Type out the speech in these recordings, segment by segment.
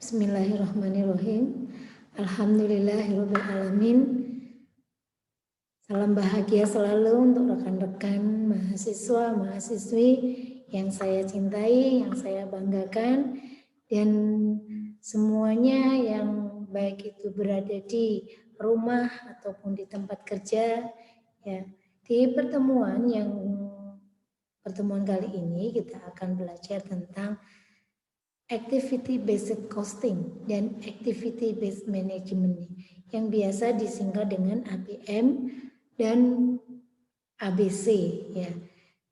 Bismillahirrahmanirrahim. Alhamdulillahirrahmanirrahim. Salam bahagia selalu untuk rekan-rekan mahasiswa, mahasiswi yang saya cintai, yang saya banggakan, dan semuanya yang baik itu berada di rumah ataupun di tempat kerja. Ya, di pertemuan kali ini kita akan belajar tentang activity based costing dan activity based management yang biasa disingkat dengan ABM dan ABC ya.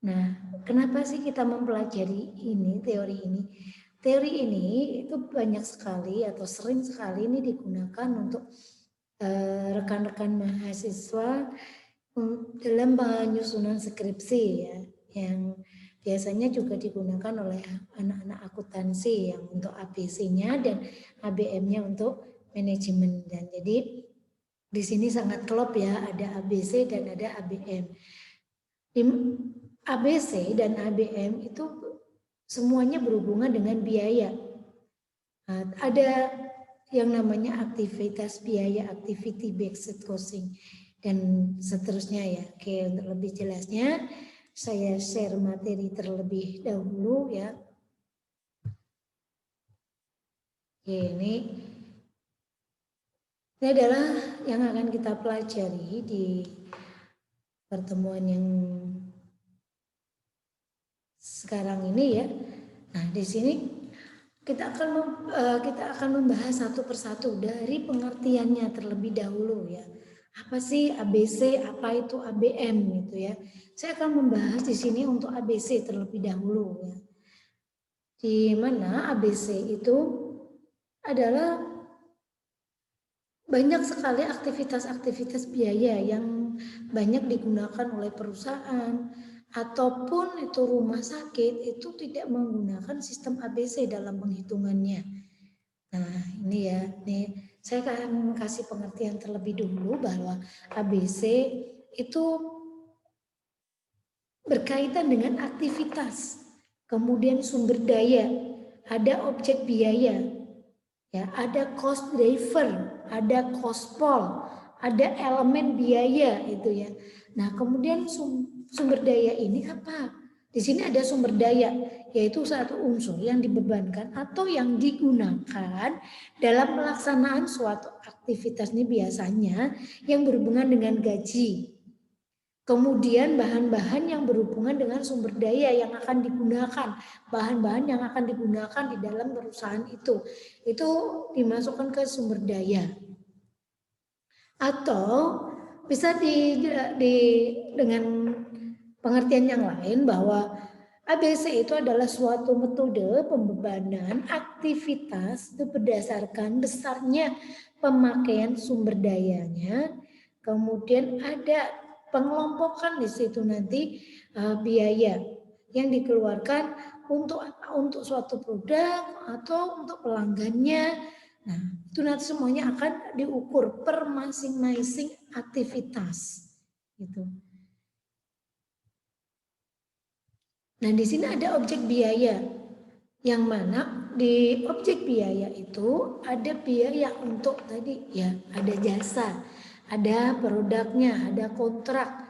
Nah, kenapa sih kita mempelajari ini, teori ini? Teori ini itu banyak sekali atau sering sekali ini digunakan untuk rekan-rekan mahasiswa dalam penyusunan skripsi ya, yang biasanya juga digunakan oleh anak-anak akuntansi yang untuk ABC-nya dan ABM-nya untuk manajemen. Dan jadi di sini sangat klop ya, ada ABC dan ada ABM. ABC dan ABM itu semuanya berhubungan dengan biaya. Nah, ada yang namanya aktivitas biaya, activity based costing dan seterusnya ya. Oke, untuk lebih jelasnya saya share materi terlebih dahulu ya. Oke, ini adalah yang akan kita pelajari di pertemuan yang sekarang ini ya. Nah, di sini kita akan membahas satu persatu dari pengertiannya terlebih dahulu ya. Apa sih ABC, apa itu ABM gitu ya. Saya akan membahas di sini untuk ABC terlebih dahulu ya. Di mana ABC itu adalah banyak sekali aktivitas-aktivitas biaya yang banyak digunakan oleh perusahaan ataupun itu rumah sakit itu tidak menggunakan sistem ABC dalam penghitungannya. Nah, ini ya, saya akan kasih pengertian terlebih dulu bahwa ABC itu berkaitan dengan aktivitas, kemudian sumber daya, ada objek biaya, ya, ada cost driver, ada cost pol, ada elemen biaya itu ya. Nah, kemudian sumber daya ini apa? Di sini ada sumber daya, yaitu satu unsur yang dibebankan atau yang digunakan dalam pelaksanaan suatu aktivitas ini biasanya yang berhubungan dengan gaji. Kemudian bahan-bahan yang berhubungan dengan sumber daya yang akan digunakan, bahan-bahan yang akan digunakan di dalam perusahaan itu dimasukkan ke sumber daya. Atau bisa dengan pengertian yang lain bahwa ABC itu adalah suatu metode pembebanan aktivitas itu berdasarkan besarnya pemakaian sumber dayanya. Kemudian ada pengelompokan di situ nanti biaya yang dikeluarkan untuk suatu produk atau untuk pelanggannya. Nah, itu nanti semuanya akan diukur per masing-masing aktivitas gitu. Nah, di sini ada objek biaya yang mana di objek biaya itu ada biaya untuk tadi ya, ada jasa, ada produknya, ada kontrak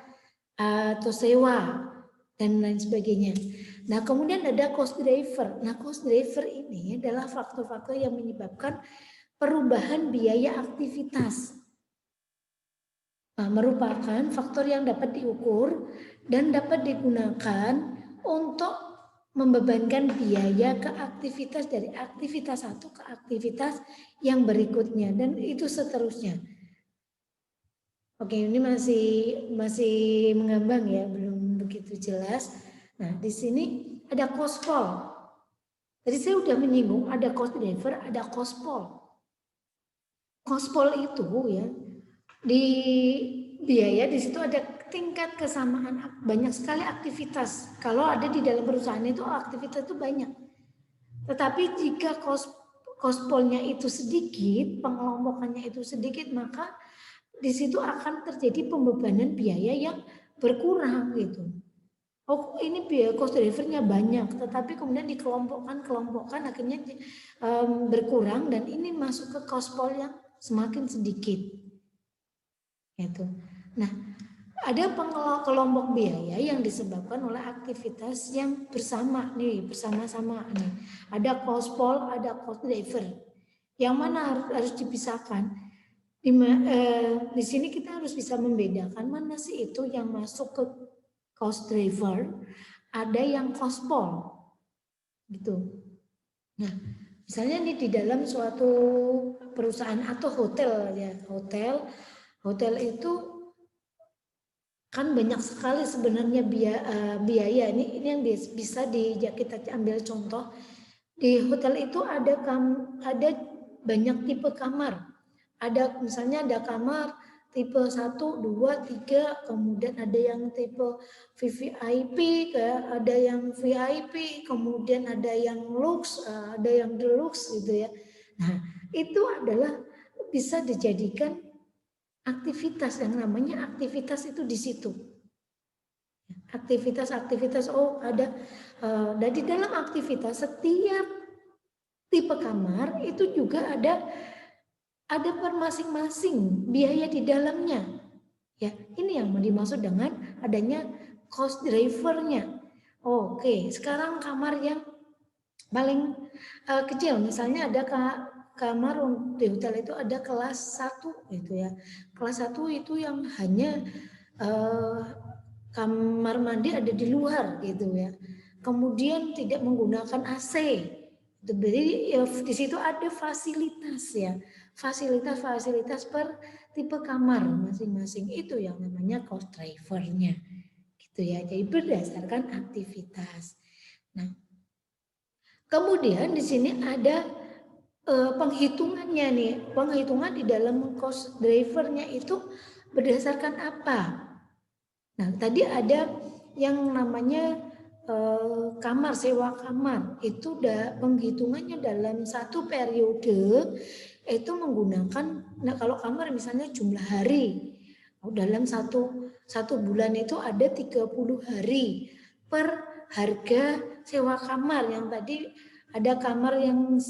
atau sewa dan lain sebagainya. Nah, kemudian ada cost driver. Nah, cost driver ini adalah faktor-faktor yang menyebabkan perubahan biaya aktivitas. Nah, merupakan faktor yang dapat diukur dan dapat digunakan untuk membebankan biaya ke aktivitas dari aktivitas satu ke aktivitas yang berikutnya dan itu seterusnya. Oke, ini masih mengambang ya, belum begitu jelas. Nah, di sini ada cost pol. Tadi saya sudah menyinggung ada cost driver, ada cost pol. Cost pol itu ya di biaya di situ ada tingkat kesamaan, banyak sekali aktivitas. Kalau ada di dalam perusahaan itu aktivitas itu banyak. Tetapi jika cost polnya itu sedikit, pengelompokannya itu sedikit, maka di situ akan terjadi pembebanan biaya yang berkurang gitu. Oh ini cost drivernya banyak, tetapi kemudian dikelompokkan akhirnya berkurang dan ini masuk ke cost pool yang semakin sedikit. Gitu. Nah, ada kelompok biaya yang disebabkan oleh aktivitas yang bersama-sama nih. Ada cost pool, ada cost driver. Yang mana harus dipisahkan? Di sini kita harus bisa membedakan mana sih itu yang masuk ke cost driver, ada yang cost pool, gitu. Nah, misalnya nih di dalam suatu perusahaan atau hotel ya, hotel itu kan banyak sekali sebenarnya biaya. Ini yang bisa kita ambil contoh. Di hotel itu ada banyak tipe kamar. Ada misalnya ada kamar tipe 1, 2, 3, kemudian ada yang tipe VVIP, ada yang VIP, kemudian ada yang lux, ada yang deluxe gitu ya. Nah, itu adalah bisa dijadikan aktivitas, yang namanya aktivitas itu di situ. Aktivitas ada dan di dalam aktivitas setiap tipe kamar itu juga ada per masing-masing biaya di dalamnya. Ya, ini yang dimaksud dengan adanya cost drivernya. Oke, sekarang kamar yang paling kecil, misalnya ada kamar di hotel itu ada kelas 1 gitu ya. Kelas 1 itu yang hanya kamar mandi ada di luar gitu ya. Kemudian tidak menggunakan AC. Jadi di situ ada fasilitas ya, fasilitas per tipe kamar masing-masing, itu yang namanya cost drivernya, gitu ya. Jadi berdasarkan aktivitas. Nah, kemudian di sini ada penghitungannya nih, penghitungan di dalam cost drivernya itu berdasarkan apa? Nah, tadi ada yang namanya kamar, sewa kamar. Itu penghitungannya dalam satu periode itu menggunakan, nah kalau kamar misalnya jumlah hari. Dalam satu bulan itu ada 30 hari per harga sewa kamar. Yang tadi ada kamar yang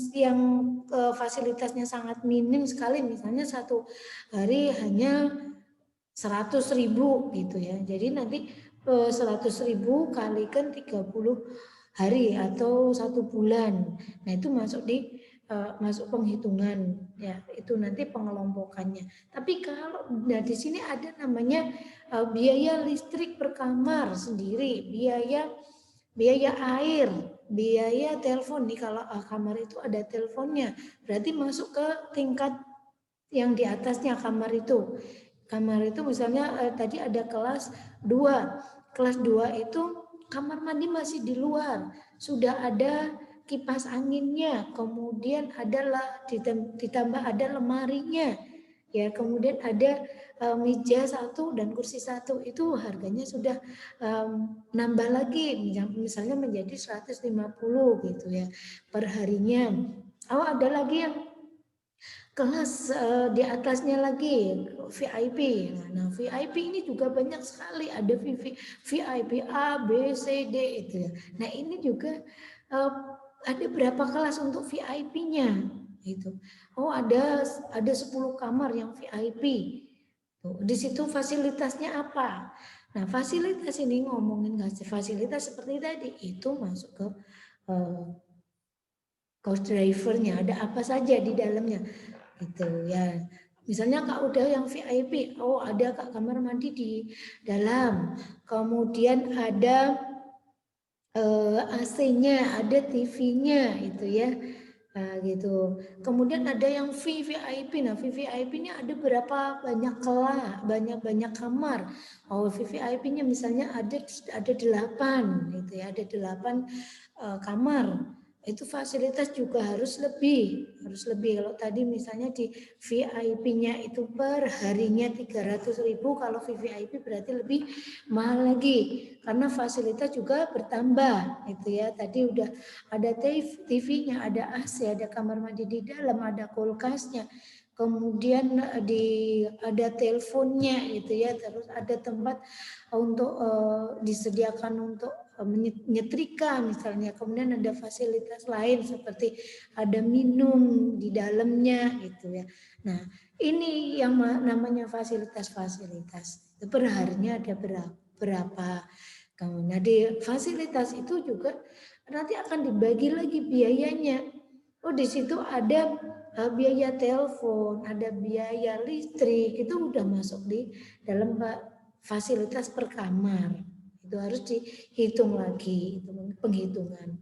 fasilitasnya sangat minim sekali, misalnya satu hari hanya 100.000 gitu ya. Jadi nanti 100.000 kalikan 30 hari atau 1 bulan. Nah, itu masuk penghitungan ya. Itu nanti pengelompokannya. Tapi kalau di sini ada namanya biaya listrik per kamar sendiri, biaya air, biaya telepon nih. Kalau kamar itu ada teleponnya, berarti masuk ke tingkat yang di atasnya kamar itu. Kamar itu misalnya tadi ada kelas 2. Kelas 2 itu kamar mandi masih di luar. Sudah ada kipas anginnya, kemudian ditambah ada lemarinya. Ya, kemudian ada meja 1 dan kursi 1, itu harganya sudah nambah lagi, misalnya menjadi 150 gitu ya per harinya. Ada lagi yang kelas di atasnya lagi VIP. Nah, VIP ini juga banyak sekali, ada VIP A, B, C, D itu ya. Nah, ini juga ada berapa kelas untuk VIP-nya gitu. Ada 10 kamar yang VIP. Tuh, di situ fasilitasnya apa? Nah, fasilitas ini ngomongin fasilitas seperti tadi itu masuk ke cost drivernya, ada apa saja di dalamnya gitu ya. Misalnya Kak udah yang VIP, ada Kak kamar mandi di dalam, kemudian ada AC-nya, ada TV-nya itu ya. Nah, gitu. Kemudian ada yang VVIP. Nah, VVIP ini ada berapa banyak kelas, banyak kamar. VVIP-nya misalnya ada 8 gitu ya, ada 8 kamar. Itu fasilitas juga harus lebih. Kalau tadi misalnya di VIP-nya itu per harinya 300.000, kalau VVIP berarti lebih mahal lagi karena fasilitas juga bertambah gitu ya. Tadi udah ada TV-nya, ada AC, ada kamar mandi di dalam, ada kulkasnya. kemudian ada teleponnya gitu ya, terus ada tempat untuk disediakan untuk menyetrika misalnya, kemudian ada fasilitas lain seperti ada minum di dalamnya gitu ya. Nah, ini yang namanya fasilitas-fasilitas. Perharinya ada berapa. Nah, di fasilitas itu juga nanti akan dibagi lagi biayanya. Oh, di situ ada biaya telepon, ada biaya listrik, itu udah masuk di dalam fasilitas per kamar. Itu harus dihitung lagi, itu penghitungan.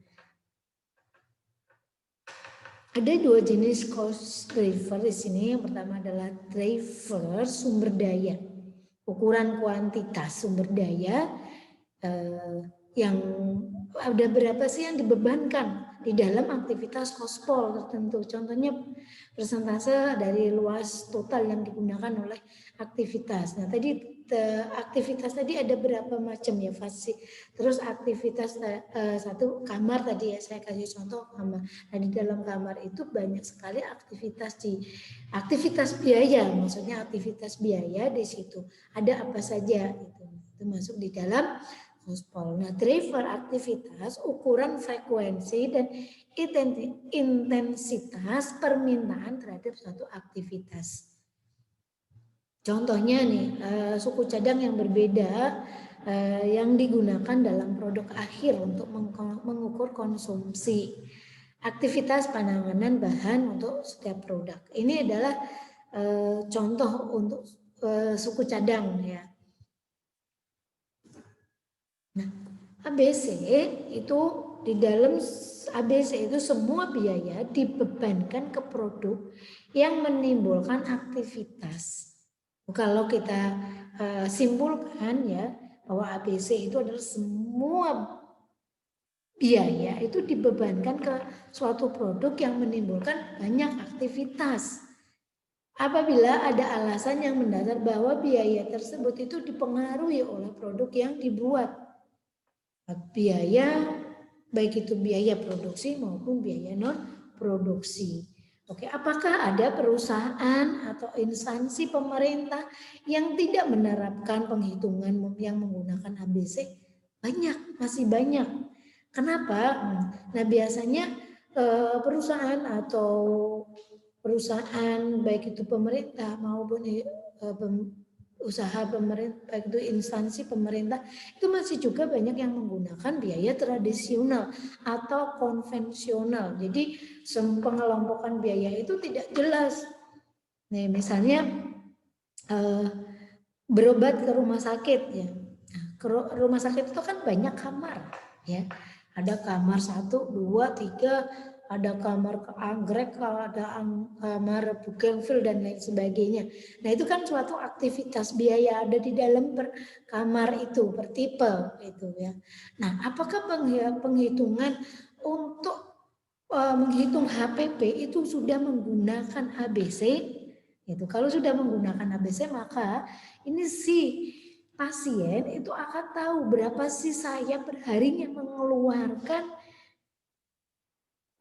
Ada dua jenis cost driver di sini. Yang pertama adalah driver sumber daya, ukuran kuantitas sumber daya yang ada berapa sih yang dibebankan di dalam aktivitas kospol tertentu. Contohnya persentase dari luas total yang digunakan oleh aktivitas. Nah, tadi aktivitas tadi ada berapa macam ya fasi. Terus aktivitas satu kamar tadi ya saya kasih contoh kamar. Nah, di dalam kamar itu banyak sekali aktivitas biaya, maksudnya aktivitas biaya di situ. Ada apa saja itu masuk di dalam kospol. Nah, driver aktivitas, ukuran frekuensi dan intensitas permintaan terhadap suatu aktivitas. Contohnya nih, suku cadang yang berbeda yang digunakan dalam produk akhir untuk mengukur konsumsi. Aktivitas penanganan bahan untuk setiap produk. Ini adalah contoh untuk suku cadang ya. Nah, ABC itu di dalam ABC itu semua biaya dibebankan ke produk yang menimbulkan aktivitas. Kalau kita simpulkan ya bahwa ABC itu adalah semua biaya itu dibebankan ke suatu produk yang menimbulkan banyak aktivitas. Apabila ada alasan yang mendasar bahwa biaya tersebut itu dipengaruhi oleh produk yang dibuat. Biaya baik itu biaya produksi maupun biaya non produksi. Oke, apakah ada perusahaan atau instansi pemerintah yang tidak menerapkan penghitungan yang menggunakan ABC? Banyak, masih banyak. Kenapa? Nah, biasanya perusahaan atau perusahaan baik itu pemerintah maupun usaha pemerintah, baik itu instansi pemerintah, itu masih juga banyak yang menggunakan biaya tradisional atau konvensional. Jadi pengelompokan biaya itu tidak jelas. Nih, misalnya berobat ke rumah sakit ya. Nah, ke rumah sakit itu kan banyak kamar ya. Ada kamar 1, 2, 3, ada kamar anggrek, ada kamar bougainville dan lain sebagainya. Nah, itu kan suatu aktivitas biaya ada di dalam kamar itu, per tipe itu ya. Nah, apakah penghitungan untuk menghitung HPP itu sudah menggunakan ABC? Itu kalau sudah menggunakan ABC maka ini si pasien itu akan tahu berapa sih saya perharinya mengeluarkan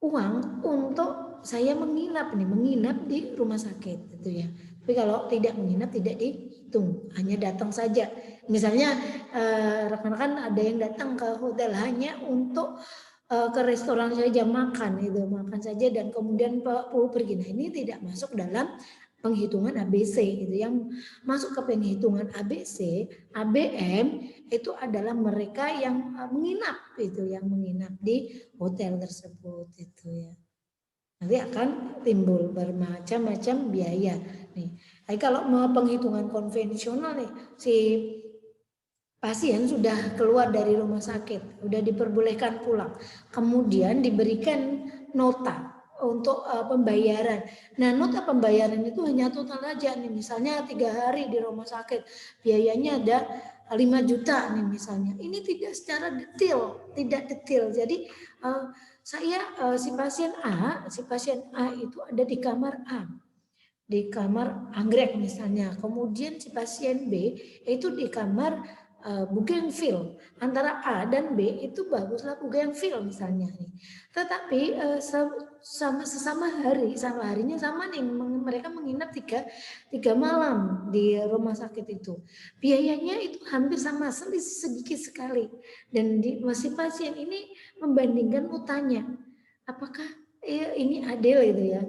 uang untuk saya menginap di rumah sakit gitu ya. Tapi kalau tidak menginap tidak dihitung, hanya datang saja. Misalnya rekan-rekan ada yang datang ke hotel hanya untuk ke restoran saja makan saja dan kemudian pergi. Nah, ini tidak masuk dalam penghitungan ABC gitu. Yang masuk ke penghitungan ABC, ABM itu adalah mereka yang menginap itu, yang menginap di hotel tersebut itu ya. Nanti akan timbul bermacam-macam biaya nih. Tapi kalau mau penghitungan konvensional nih, si pasien sudah keluar dari rumah sakit, sudah diperbolehkan pulang, kemudian diberikan nota untuk pembayaran. Nah, nota pembayaran itu hanya total aja nih, misalnya 3 hari di rumah sakit, biayanya ada 5 juta nih misalnya. Ini tidak secara detail, tidak detail. Jadi si pasien A itu ada di kamar A, di kamar anggrek misalnya. Kemudian si pasien B itu di kamar Bougainville antara A dan B itu baguslah Bougainville misalnya nih. Tetapi sama harinya sama nih, mereka menginap tiga malam di rumah sakit itu. Biayanya itu hampir sama, sedikit sekali. Dan masih pasien ini membandingkan utanya, apakah ini adil itu ya.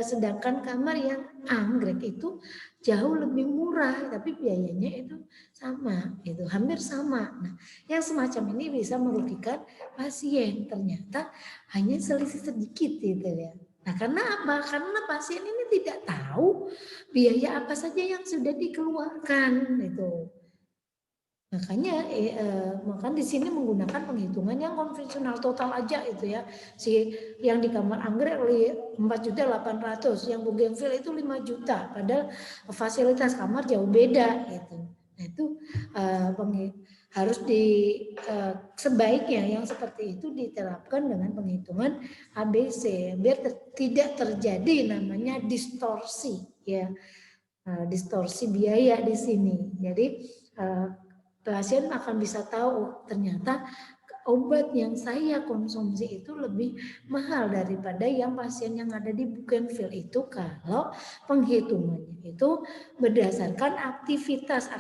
Sedangkan kamar yang anggrek itu jauh lebih murah, tapi biayanya itu sama, itu hampir sama. Nah, yang semacam ini bisa merugikan pasien, ternyata hanya selisih sedikit gitu ya. Nah, karena apa? Karena pasien ini tidak tahu biaya apa saja yang sudah dikeluarkan itu. Makanya di sini menggunakan penghitungan yang konvensional total aja itu ya. Si yang di kamar anggrek 4.800.000, yang Bougainville itu 5 juta, padahal fasilitas kamar jauh beda gitu. Nah, itu harus sebaiknya yang seperti itu diterapkan dengan penghitungan ABC biar tidak terjadi namanya distorsi ya. Distorsi biaya di sini. Jadi pasien akan bisa tahu ternyata obat yang saya konsumsi itu lebih mahal daripada yang pasien yang ada di Bougainville itu kalau penghitungannya itu berdasarkan aktivitas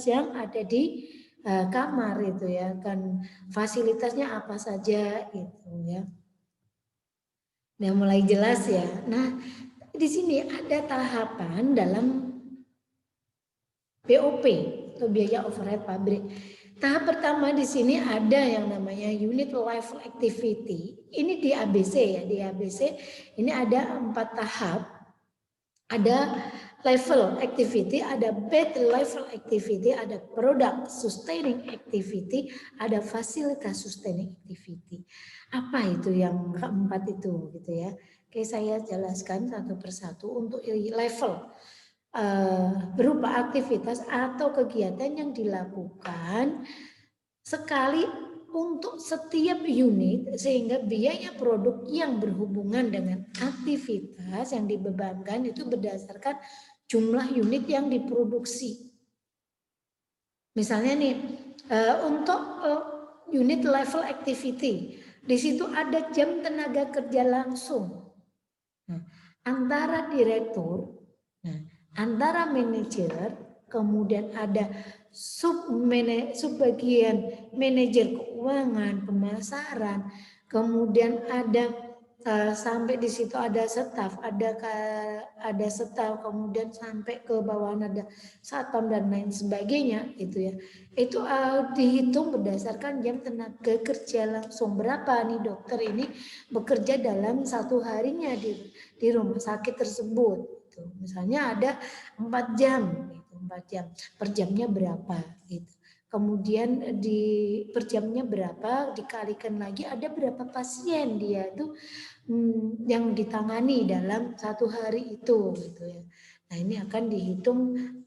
yang ada di kamar itu ya, kan fasilitasnya apa saja itu ya. Nah, mulai jelas ya. Nah, di sini ada tahapan dalam BOP atau biaya overhead pabrik. Tahap pertama di sini ada yang namanya unit level activity. Ini di ABC ya, di ABC ini ada 4 tahap. Ada level activity, ada bed level activity, ada product sustaining activity, ada fasilitas sustaining activity. Apa itu yang keempat itu gitu ya. Oke, saya jelaskan satu persatu. Untuk level berupa aktivitas atau kegiatan yang dilakukan sekali untuk setiap unit, sehingga biaya produk yang berhubungan dengan aktivitas yang dibebankan itu berdasarkan jumlah unit yang diproduksi. Misalnya nih untuk unit level activity, di situ ada jam tenaga kerja langsung. Nah, antara direktur, antara manajer, kemudian ada subbagian manajer keuangan, pemasaran, kemudian ada sampai di situ ada staf, ada staf, kemudian sampai ke bawah ada satpam dan lain sebagainya itu ya. Itu dihitung berdasarkan jam tenaga kerja langsung. Berapa nih dokter ini bekerja dalam satu harinya di rumah sakit tersebut. Gitu. Misalnya ada 4 jam, gitu, 4 jam. Per jamnya berapa gitu. Kemudian per jamnya berapa dikalikan lagi ada berapa pasien dia tuh yang ditangani dalam satu hari itu gitu ya. Nah, ini akan dihitung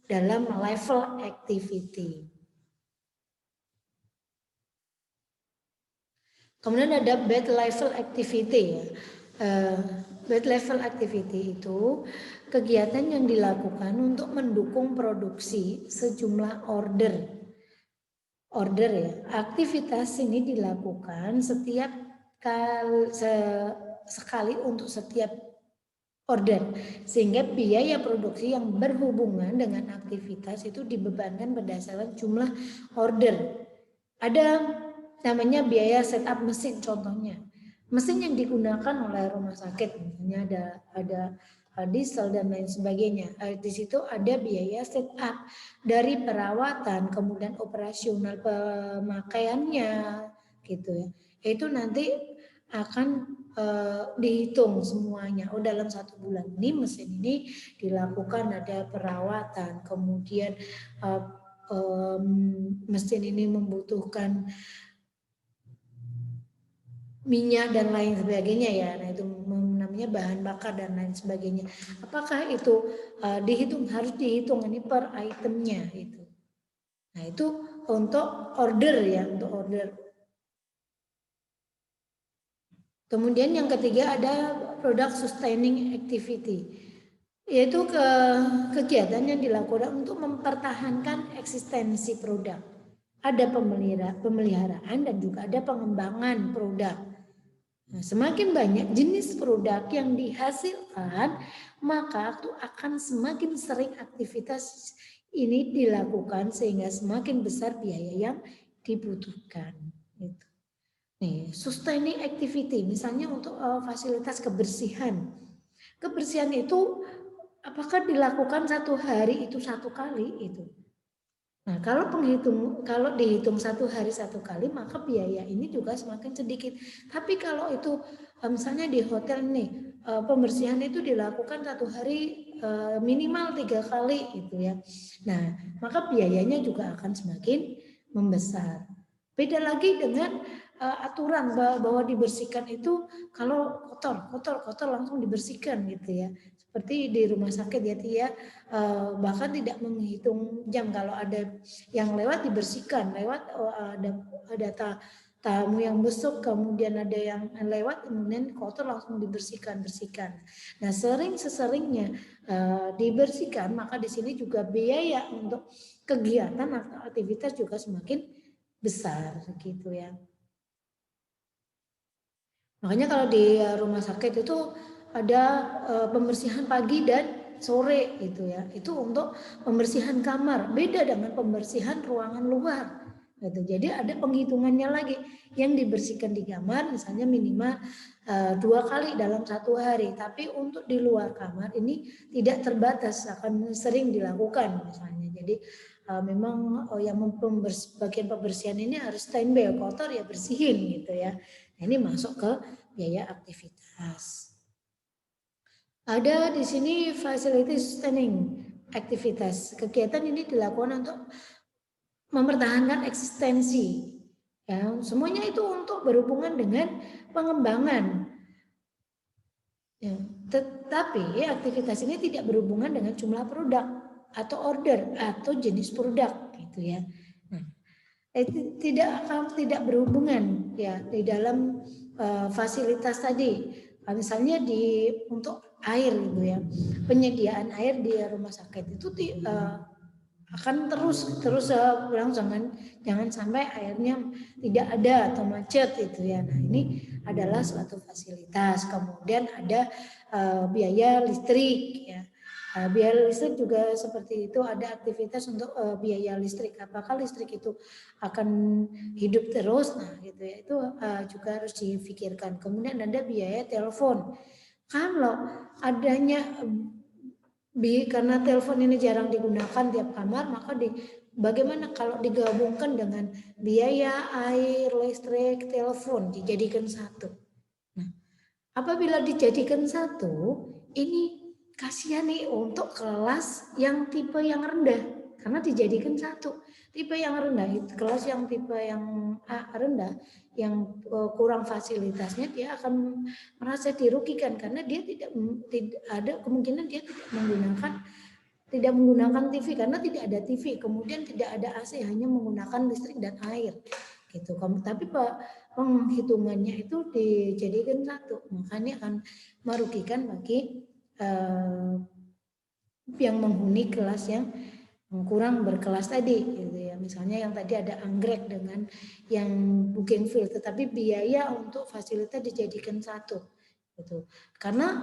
dalam level activity. Kemudian ada bed level activity ya. Bed level activity itu kegiatan yang dilakukan untuk mendukung produksi sejumlah order ya. Aktivitas ini dilakukan setiap sekali untuk setiap order, sehingga biaya produksi yang berhubungan dengan aktivitas itu dibebankan berdasarkan jumlah order. Ada namanya biaya setup mesin, contohnya mesin yang digunakan oleh rumah sakit, misalnya ada diesel dan lain sebagainya. Di situ ada biaya setup dari perawatan, kemudian operasional pemakaiannya, gitu ya. Itu nanti akan dihitung semuanya. Oh, dalam 1 bulan ini mesin ini dilakukan ada perawatan, kemudian mesin ini membutuhkan minyak dan lain sebagainya ya. Nah, itu namanya bahan bakar dan lain sebagainya. Apakah itu harus dihitung ini per itemnya itu. Nah, itu untuk order ya, untuk order. Kemudian yang ketiga ada product sustaining activity. yaitu kegiatan yang dilakukan untuk mempertahankan eksistensi produk. Ada pemeliharaan dan juga ada pengembangan produk. Nah, semakin banyak jenis produk yang dihasilkan, maka itu akan semakin sering aktivitas ini dilakukan sehingga semakin besar biaya yang dibutuhkan. Gitu. Nih, sustaining activity, misalnya untuk fasilitas kebersihan. Kebersihan itu apakah dilakukan satu hari itu satu kali itu? Nah, kalau dihitung satu hari satu kali, maka biaya ini juga semakin sedikit. Tapi kalau itu misalnya di hotel nih, pembersihan itu dilakukan satu hari minimal 3 kali gitu ya. Nah, maka biayanya juga akan semakin membesar. Beda lagi dengan aturan bahwa dibersihkan itu kalau kotor langsung dibersihkan gitu ya. Seperti di rumah sakit ya Tia, bahkan tidak menghitung jam, kalau ada yang lewat dibersihkan, lewat ada tamu yang besok, kemudian ada yang lewat kemudian kotor langsung dibersihkan. Nah, seseringnya dibersihkan, maka di sini juga biaya untuk kegiatan atau aktivitas juga semakin besar gitu ya. Makanya kalau di rumah sakit itu ada pembersihan pagi dan sore gitu ya. Itu untuk pembersihan kamar, beda dengan pembersihan ruangan luar. Gitu. Jadi ada penghitungannya lagi, yang dibersihkan di kamar misalnya minimal 2 kali dalam satu hari. Tapi untuk di luar kamar ini tidak terbatas, akan sering dilakukan misalnya. Jadi memang yang bagian pembersihan ini harus standby, kotor ya bersihin gitu ya. Nah, ini masuk ke biaya aktivitas. Ada di sini facility sustaining aktivitas. Kegiatan ini dilakukan untuk mempertahankan eksistensi. Ya, semuanya itu untuk berhubungan dengan pengembangan. Ya, tetapi aktivitas ini tidak berhubungan dengan jumlah produk atau order atau jenis produk gitu ya. Nah, tidak berhubungan ya di dalam fasilitas tadi. Misalnya untuk air gitu ya, penyediaan air di rumah sakit itu akan terus pulang, jangan sampai airnya tidak ada atau macet itu ya. Nah, ini adalah suatu fasilitas. Kemudian ada biaya listrik ya. Biaya listrik juga seperti itu, ada aktivitas untuk biaya listrik. Apakah listrik itu akan hidup terus? Nah, gitu ya. Itu juga harus difikirkan. Kemudian ada biaya telepon. Kalau adanya karena telepon ini jarang digunakan tiap kamar, maka bagaimana kalau digabungkan dengan biaya air, listrik, telepon dijadikan satu. Nah, apabila dijadikan satu, ini kasihan nih untuk kelas yang tipe yang rendah, karena dijadikan satu. Tipe yang rendah, kelas yang tipe yang rendah, yang kurang fasilitasnya, dia akan merasa dirugikan karena dia tidak ada kemungkinan dia tidak menggunakan TV karena tidak ada TV, kemudian tidak ada AC, hanya menggunakan listrik dan air gitu. Tapi penghitungannya itu dijadikan satu, makanya akan merugikan bagi yang menghuni kelas yang kurang berkelas tadi gitu ya. Misalnya yang tadi ada anggrek dengan yang Bougainville, tetapi biaya untuk fasilitas dijadikan satu gitu. Karena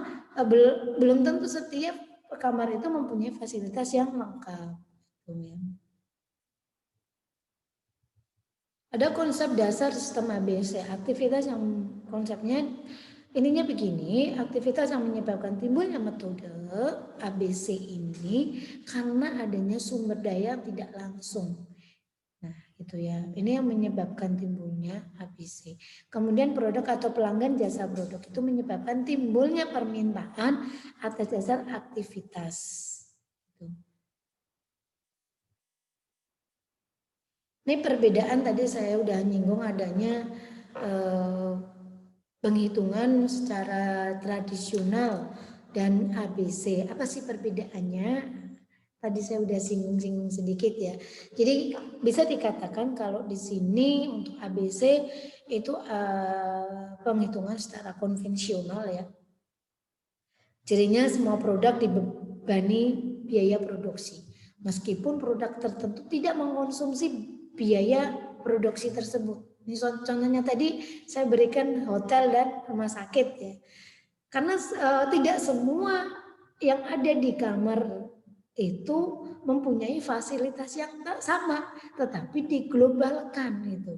belum tentu setiap kamar itu mempunyai fasilitas yang lengkap gitu ya. Ada konsep dasar sistem ABC, aktivitas yang konsepnya ininya begini, aktivitas yang menyebabkan timbulnya metode ABC ini karena adanya sumber daya tidak langsung. Nah, itu ya. Ini yang menyebabkan timbulnya ABC. Kemudian produk atau pelanggan jasa produk itu menyebabkan timbulnya permintaan atas dasar aktivitas. Ini perbedaan tadi saya udah nyinggung adanya penghitungan secara tradisional dan ABC. Apa sih perbedaannya? Tadi saya udah singgung-singgung sedikit ya. Jadi bisa dikatakan kalau di sini untuk ABC itu penghitungan secara konvensional ya. Cirinya semua produk membebani biaya produksi. Meskipun produk tertentu tidak mengkonsumsi biaya produksi tersebut. Ini contohnya tadi saya berikan hotel dan rumah sakit ya. Karena tidak semua yang ada di kamar itu mempunyai fasilitas yang sama, tetapi diglobalkan itu.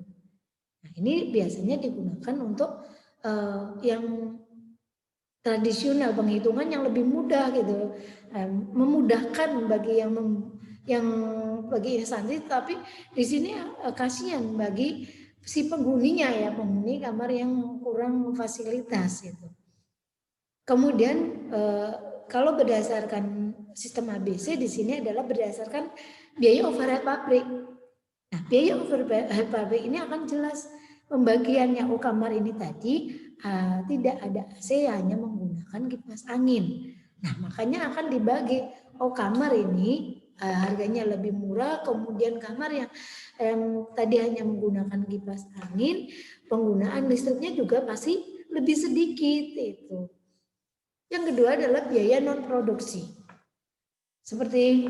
Nah, ini biasanya digunakan untuk yang tradisional, penghitungan yang lebih mudah gitu, memudahkan bagi yang bagi instansi, tapi di sini kasihan bagi si penghuninya ya, penghuni kamar yang kurang fasilitas itu. Kemudian kalau berdasarkan sistem ABC di sini adalah berdasarkan biaya overhead pabrik. Nah, biaya overhead pabrik ini akan jelas pembagiannya. Oh, kamar ini tadi tidak ada AC, hanya menggunakan kipas angin. Nah, makanya akan dibagi. Oh, kamar ini harganya lebih murah, kemudian kamar yang tadi hanya menggunakan kipas angin, penggunaan listriknya juga pasti lebih sedikit itu. Yang kedua adalah biaya non produksi. Seperti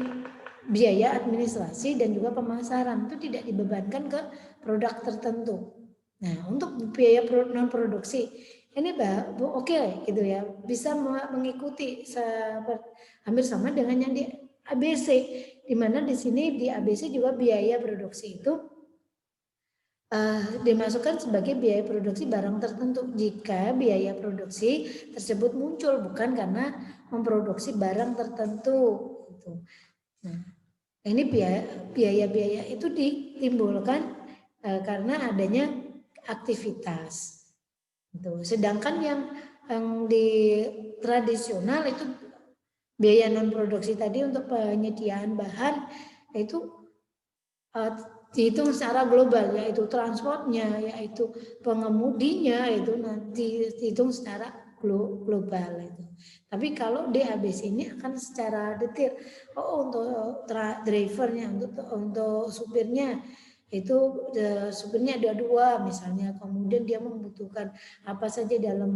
biaya administrasi dan juga pemasaran itu tidak dibebankan ke produk tertentu. Nah, untuk biaya non produksi ini oke gitu ya, bisa mengikuti hampir sama dengan yang di ABC, di mana di sini di ABC juga biaya produksi itu dimasukkan sebagai biaya produksi barang tertentu jika biaya produksi tersebut muncul bukan karena memproduksi barang tertentu gitu. Nah, ini biaya-biaya itu ditimbulkan karena adanya aktivitas. Gitu. Sedangkan yang di tradisional itu biaya non produksi tadi untuk penyediaan bahan itu dihitung secara global, yaitu transportnya, yaitu pengemudinya, itu nanti dihitung secara global itu. Tapi kalau DABC ini akan secara detail. Oh, untuk drivernya, untuk supirnya itu supirnya ada 2 misalnya, kemudian dia membutuhkan apa saja dalam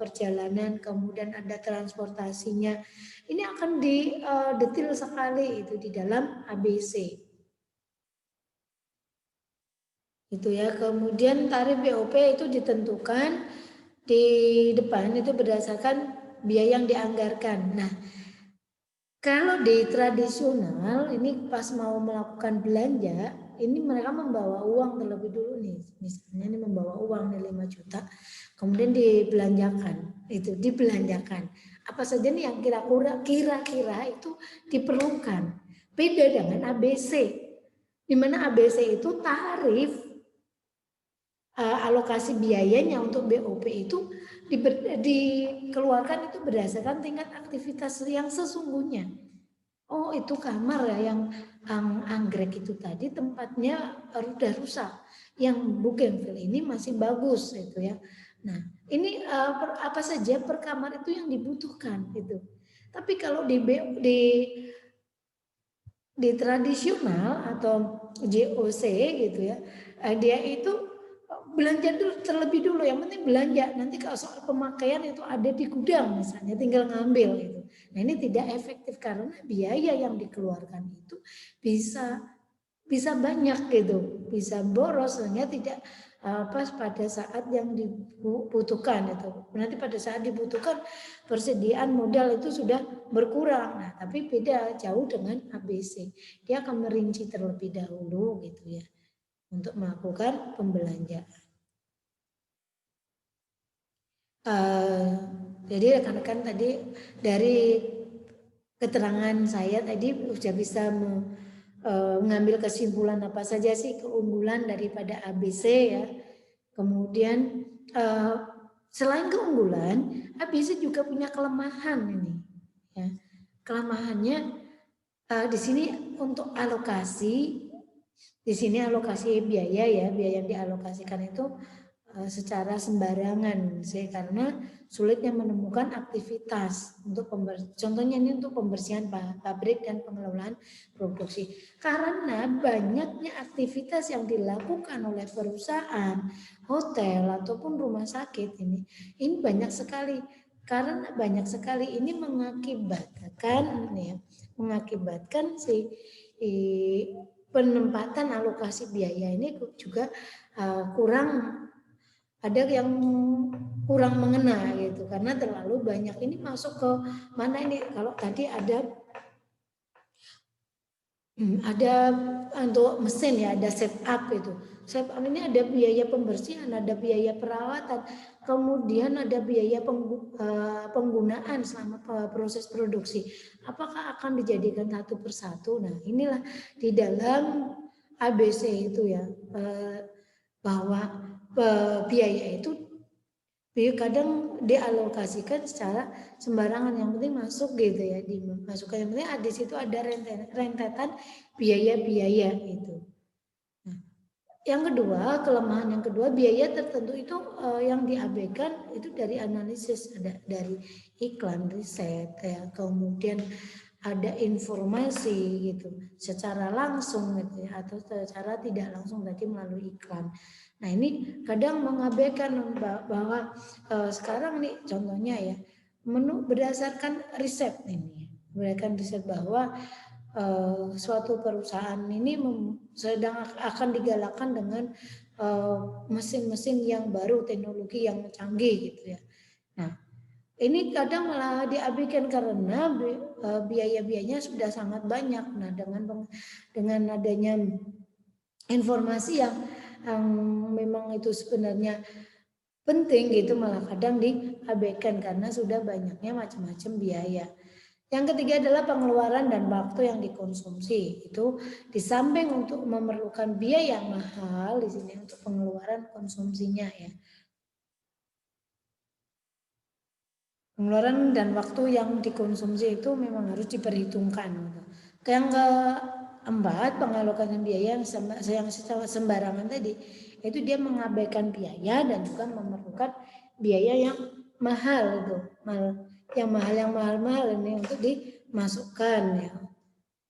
perjalanan, kemudian ada transportasinya. Ini akan detail sekali itu di dalam ABC. Itu ya. Kemudian tarif BOP itu ditentukan di depan itu berdasarkan biaya yang dianggarkan. Nah, kalau di tradisional ini pas mau melakukan belanja, ini mereka membawa uang terlebih dulu nih. Misalnya ini membawa uang nih 5 juta, kemudian dibelanjakan. Itu dibelanjakan. Apa saja nih yang kira-kira itu diperlukan. Beda dengan ABC. Di mana ABC itu tarif alokasi biayanya untuk BOP itu dikeluarkan itu berdasarkan tingkat aktivitas yang sesungguhnya. Oh, itu kamar ya yang anggrek itu tadi tempatnya udah rusak. Yang bougainville ini masih bagus itu ya. Nah, ini apa saja per kamar itu yang dibutuhkan gitu. Tapi kalau di tradisional atau JOC gitu ya, dia itu belanja dulu terlebih dulu, yang penting belanja, nanti kalau soal pemakaian itu ada di gudang misalnya, tinggal ngambil gitu. Nah, ini tidak efektif karena biaya yang dikeluarkan itu bisa banyak gitu, bisa boros, sehingga tidak pas pada saat yang dibutuhkan itu. Nanti pada saat dibutuhkan persediaan modal itu sudah berkurang. Nah, tapi beda jauh dengan ABC, dia akan merinci terlebih dahulu gitu ya untuk melakukan pembelanjaan. Jadi rekan-rekan tadi dari keterangan saya tadi sudah bisa mengambil kesimpulan apa saja sih keunggulan daripada ABC ya. Kemudian selain keunggulan, ABC juga punya kelemahan ini. Ya. Kelemahannya di sini untuk alokasi, di sini alokasi biaya ya, biaya yang dialokasikan itu secara sembarangan sih, karena sulitnya menemukan aktivitas untuk contohnya ini untuk pembersihan pabrik dan pengelolaan produksi, karena banyaknya aktivitas yang dilakukan oleh perusahaan, hotel ataupun rumah sakit ini banyak sekali karena banyak sekali ini mengakibatkan si penempatan alokasi biaya ini juga kurang, ada yang kurang mengena gitu, karena terlalu banyak ini masuk ke mana ini. Kalau tadi ada untuk mesin ya, ada setup itu. Setup ini ada biaya pembersihan, ada biaya perawatan, kemudian ada biaya penggunaan selama proses produksi. Apakah akan dijadikan satu persatu? Nah, inilah di dalam ABC itu ya, bahwa biaya itu kadang dialokasikan secara sembarangan, yang penting masuk gitu ya, dimasukkan, yang penting di situ ada rentetan biaya-biaya itu. Nah, yang kedua, kelemahan yang kedua, biaya tertentu itu yang diabaikan itu dari analisis, ada dari iklan, riset ya, kemudian ada informasi gitu secara langsung gitu ya, atau secara tidak langsung tadi melalui iklan. Nah, ini kadang mengabaikan bahwa sekarang nih contohnya ya, berdasarkan riset ini, berdasarkan riset bahwa suatu perusahaan ini sedang akan digalakkan dengan mesin-mesin yang baru, teknologi yang canggih gitu ya. Nah, ini kadang malah diabaikan karena biaya-biayanya sudah sangat banyak. Nah, dengan adanya informasi yang memang itu sebenarnya penting gitu, malah kadang diabaikan karena sudah banyaknya macam-macam biaya. Yang ketiga adalah pengeluaran dan waktu yang dikonsumsi. Itu di samping untuk memerlukan biaya yang mahal, di sini untuk pengeluaran konsumsinya ya. Pengeluaran dan waktu yang dikonsumsi itu memang harus diperhitungkan. Yang keempat, pengalokasian biaya yang sembarangan tadi, itu dia mengabaikan biaya dan juga memerlukan biaya yang mahal itu, yang mahal ini untuk dimasukkan ya,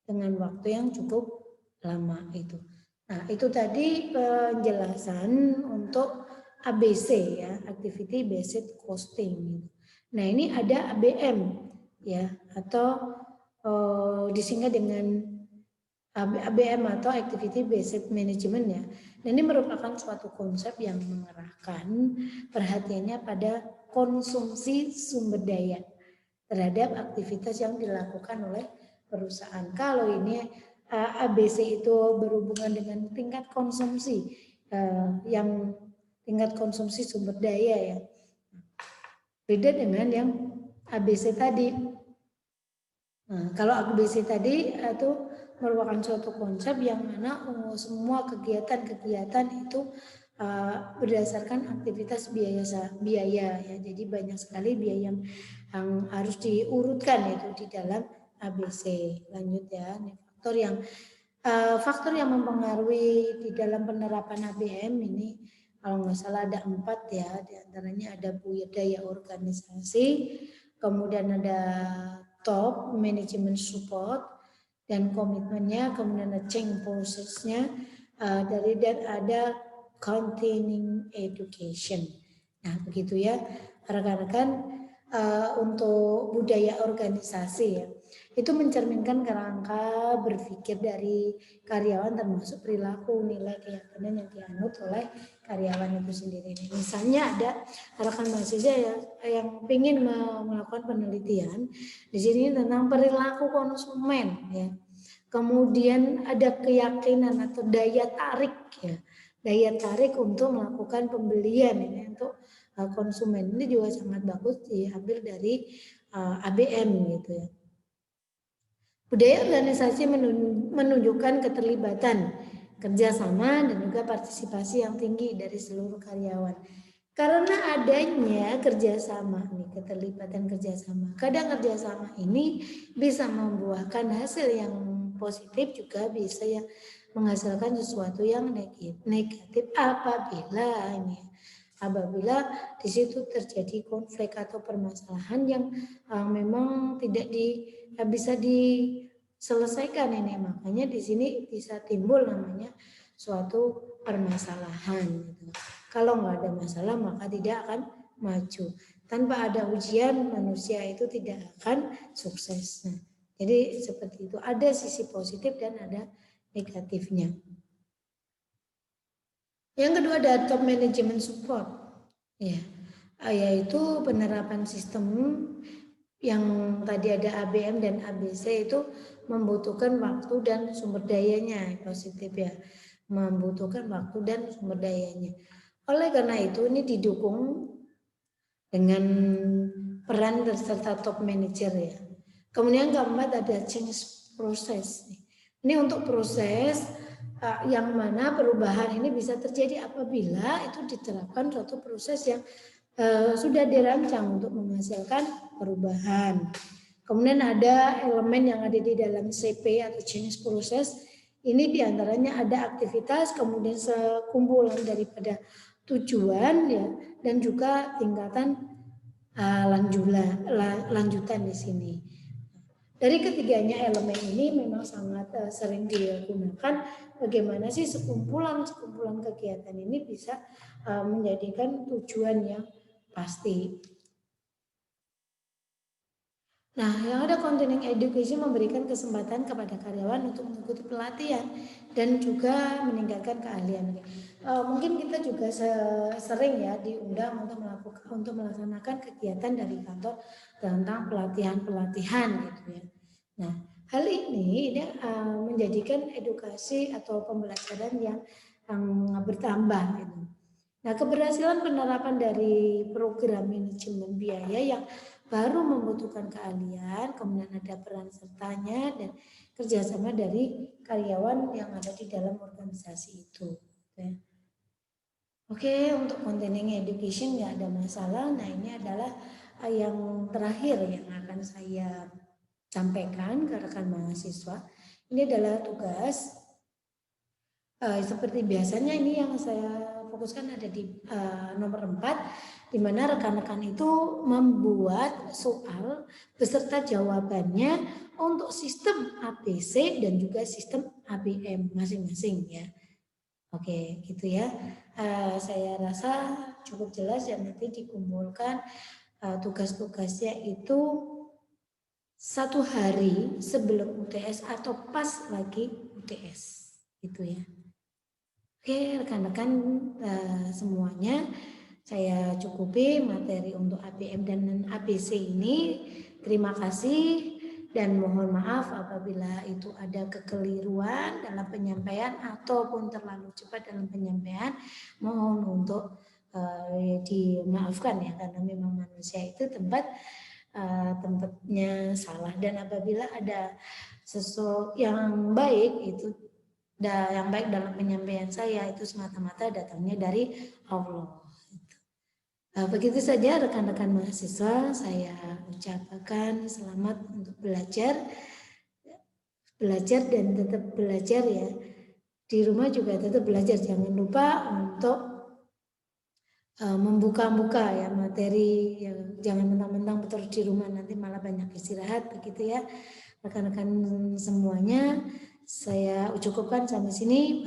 dengan waktu yang cukup lama itu. Nah, itu tadi penjelasan untuk ABC ya, Activity Based Costing. Nah, ini ada ABM ya, atau disingkat dengan ABM atau Activity Based Management ya. Dan ini merupakan suatu konsep yang mengarahkan perhatiannya pada konsumsi sumber daya terhadap aktivitas yang dilakukan oleh perusahaan. Kalau ini ABC itu berhubungan dengan tingkat konsumsi, yang tingkat konsumsi sumber daya ya. Beda dengan yang ABC tadi. Nah, kalau ABC tadi itu merupakan suatu konsep yang mana semua kegiatan-kegiatan itu berdasarkan aktivitas biaya ya. Jadi banyak sekali biaya yang harus diurutkan itu di dalam ABC. Lanjut ya, ini faktor yang mempengaruhi di dalam penerapan ABM ini, kalau nggak salah ada 4 ya, diantaranya ada budaya organisasi, kemudian ada top management support dan komitmennya, kemudian ada change processnya, dan ada continuing education. Nah, begitu ya rekan-rekan, untuk budaya organisasi ya, itu mencerminkan kerangka berpikir dari karyawan, termasuk perilaku, nilai, keyakinan yang dianut oleh karyawan itu sendiri. Misalnya ada rekan mahasiswa yang ingin melakukan penelitian di sini tentang perilaku konsumen ya. Kemudian ada keyakinan atau daya tarik ya, daya tarik untuk melakukan pembelian ini untuk konsumen. Ini juga sangat bagus diambil dari ABM gitu ya. Budaya organisasi menunjukkan keterlibatan, kerjasama, dan juga partisipasi yang tinggi dari seluruh karyawan. Karena adanya kerjasama, keterlibatan kerjasama. Kadang kerjasama ini bisa membuahkan hasil yang positif, juga bisa yang menghasilkan sesuatu yang negatif apabila di situ terjadi konflik atau permasalahan yang memang tidak bisa diselesaikan ini. Makanya di sini bisa timbul namanya suatu permasalahan gitu. Kalau nggak ada masalah maka tidak akan maju. Tanpa ada ujian manusia itu tidak akan sukses. Nah, jadi seperti itu, ada sisi positif dan ada negatifnya. Yang kedua ada top management support, ya, yaitu penerapan sistem yang tadi ada ABM dan ABC itu membutuhkan waktu dan sumber dayanya, positif ya, membutuhkan waktu dan sumber dayanya. Oleh karena itu ini didukung dengan peran serta top manager ya. Kemudian keempat ada change process. Ini untuk proses yang mana perubahan ini bisa terjadi apabila itu diterapkan suatu proses yang sudah dirancang untuk menghasilkan perubahan. Kemudian ada elemen yang ada di dalam CP atau change process. Ini diantaranya ada aktivitas, kemudian sekumpulan daripada tujuan ya, dan juga tingkatan lanjutan di sini. Dari ketiganya elemen ini memang sangat sering digunakan. Bagaimana sih sekumpulan kegiatan ini bisa menjadikan tujuan yang pasti. Nah, yang ada continuing education memberikan kesempatan kepada karyawan untuk mengikuti pelatihan dan juga meningkatkan keahlian. Mungkin kita juga sering ya diundang untuk melaksanakan kegiatan dari kantor tentang pelatihan gitu ya. Nah, hal ini menjadikan edukasi atau pembelajaran yang bertambah gitu. Nah, keberhasilan penerapan dari program manajemen biaya yang baru membutuhkan keahlian, kemudian ada peran sertanya dan kerjasama dari karyawan yang ada di dalam organisasi itu. Oke, untuk continuing education nggak ada masalah. Nah, ini adalah yang terakhir yang akan saya sampaikan ke rekan mahasiswa. Ini adalah tugas. Seperti biasanya ini yang saya fokuskan ada di nomor 4, di mana rekan-rekan itu membuat soal beserta jawabannya untuk sistem ABC dan juga sistem ABM masing-masing ya. Oke, gitu ya. Saya rasa cukup jelas dan nanti dikumpulkan tugas-tugasnya itu 1 hari sebelum UTS atau pas lagi UTS, gitu ya. Oke, rekan-rekan semuanya, saya cukupi materi untuk ABM dan ABC ini. Terima kasih dan mohon maaf apabila itu ada kekeliruan dalam penyampaian ataupun terlalu cepat dalam penyampaian. Mohon untuk dimaafkan ya, karena memang manusia itu tempatnya salah, dan apabila ada sesuatu yang baik itu yang baik dalam penyampaian saya itu semata-mata datangnya dari Allah. Begitu saja rekan-rekan mahasiswa, saya ucapkan selamat untuk belajar dan tetap belajar ya. Di rumah juga tetap belajar, jangan lupa untuk membuka-buka ya materi, ya, jangan mentang-mentang terus di rumah nanti malah banyak istirahat, begitu ya rekan-rekan semuanya. Saya cukupkan sampai sini.